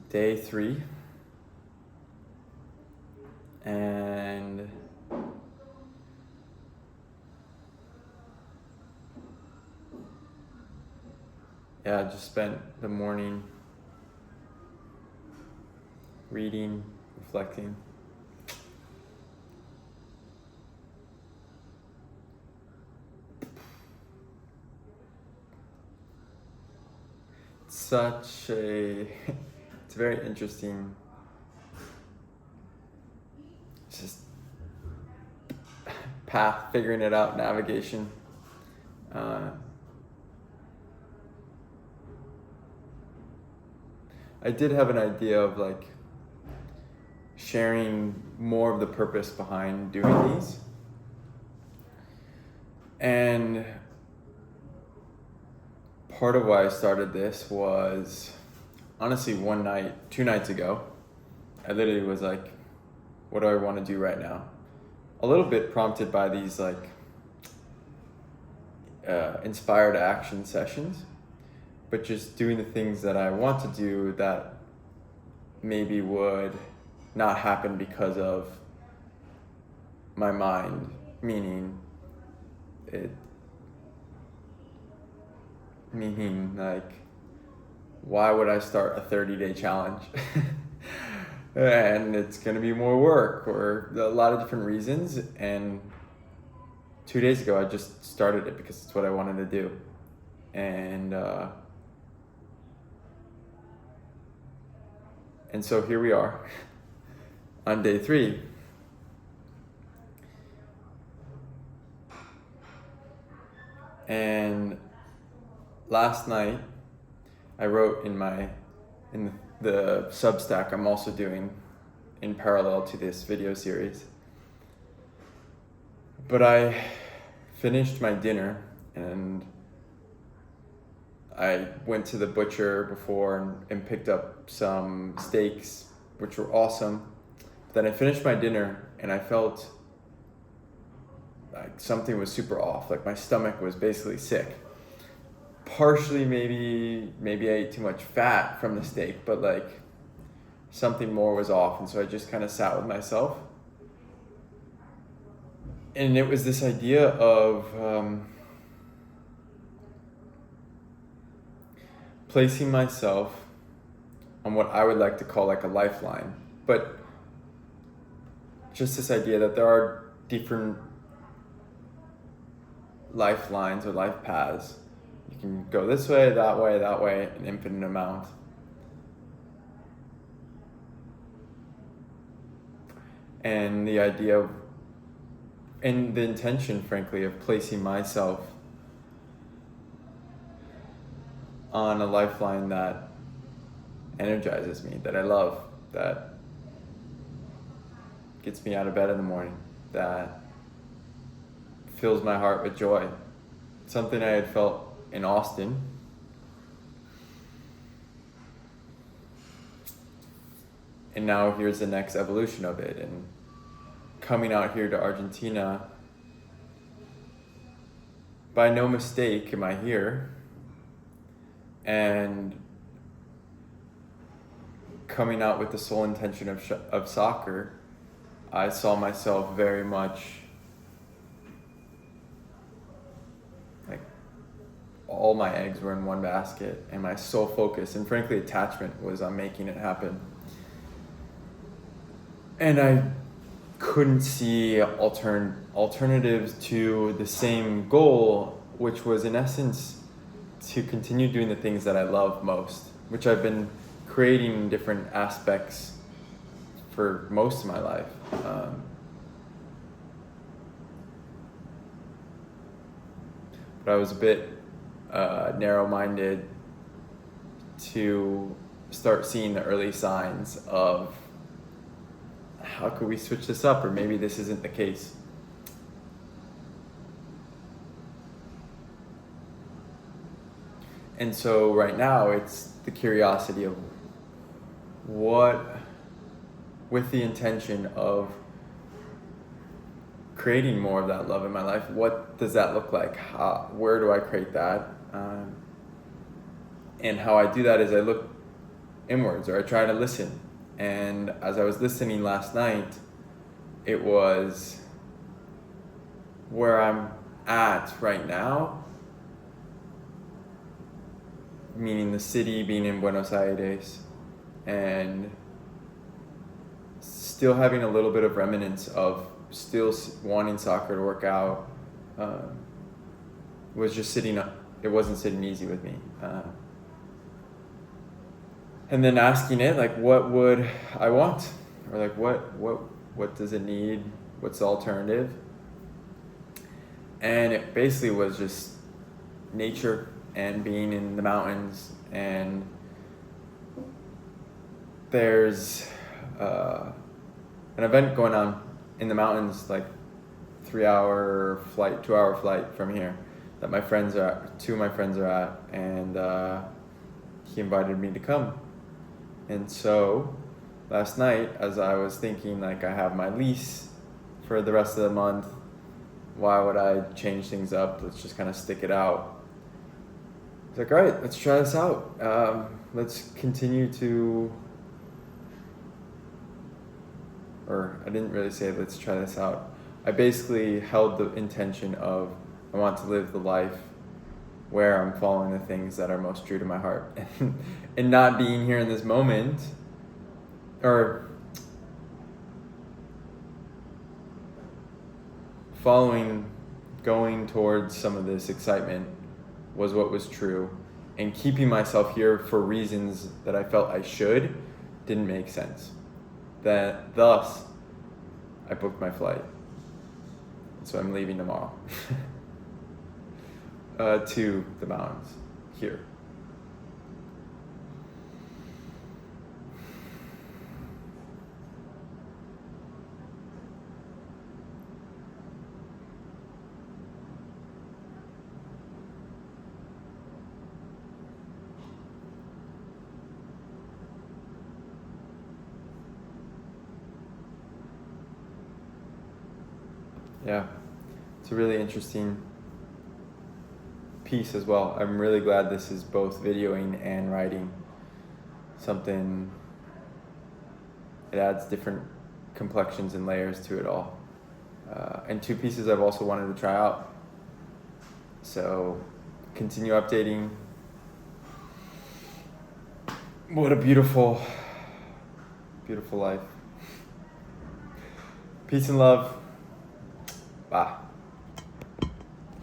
day 3, and yeah, I just spent the morning reading, reflecting. It's very interesting, just path, figuring it out, navigation. I did have an idea of like sharing more of the purpose behind doing these. And part of why I started this was honestly 2 nights ago, I literally was like, what do I want to do right now? A little bit prompted by these like inspired action sessions, but just doing the things that I want to do that maybe would not happen because of my mind, meaning like, why would I start a 30-day challenge? And it's gonna be more work, or a lot of different reasons. And 2 days ago I just started it because it's what I wanted to do. And so here we are on day 3. And last night I wrote in the Substack I'm also doing in parallel to this video series. But I finished my dinner and I went to the butcher before and picked up some steaks, which were awesome. Then I finished my dinner and I felt like something was super off. Like my stomach was basically sick. Partially maybe I ate too much fat from the steak, but like something more was off. And so I just kind of sat with myself. And it was this idea of placing myself on what I would like to call like a lifeline, but just this idea that there are different lifelines or life paths. You can go this way, an infinite amount. And the idea of, and the intention, frankly, of placing myself on a lifeline that energizes me, that I love, that gets me out of bed in the morning, that fills my heart with joy. Something I had felt in Austin. And now here's the next evolution of it. And coming out here to Argentina, by no mistake am I here. And coming out with the sole intention of soccer, I saw myself very much like all my eggs were in one basket, and my sole focus and frankly attachment was on making it happen. And I couldn't see alternatives to the same goal, which was in essence to continue doing the things that I love most, which I've been creating in different aspects for most of my life. But I was a bit narrow-minded to start seeing the early signs of how could we switch this up, or maybe this isn't the case. And so right now it's the curiosity of what, with the intention of creating more of that love in my life, what does that look like? Where do I create that? And how I do that is I look inwards, or I try to listen. And as I was listening last night, it was where I'm at right now, meaning the city, being in Buenos Aires, and still having a little bit of remnants of still wanting soccer to work out. Was just sitting up. It wasn't sitting easy with me. And then asking it, like, what would I want? Or like, what does it need? What's the alternative? And it basically was just nature and being in the mountains. And there's an event going on in the mountains, like 2-hour flight from here, that my friends are at, two of my friends are at, and he invited me to come. And so last night, as I was thinking, like, I have my lease for the rest of the month, why would I change things up? Let's just kind of stick it out. It's like, all right, let's try this out. Let's continue to, or I didn't really say let's try this out. I basically held the intention of, I want to live the life where I'm following the things that are most true to my heart. And not being here in this moment, or going towards some of this excitement was what was true. And keeping myself here for reasons that I felt I should didn't make sense. Thus, I booked my flight. So I'm leaving tomorrow. To the mountains here. Yeah, it's a really interesting piece as well. I'm really glad this is both videoing and writing. Something, it adds different complexions and layers to it all. And two pieces I've also wanted to try out. So continue updating. What a beautiful, beautiful life. Peace and love. Bye.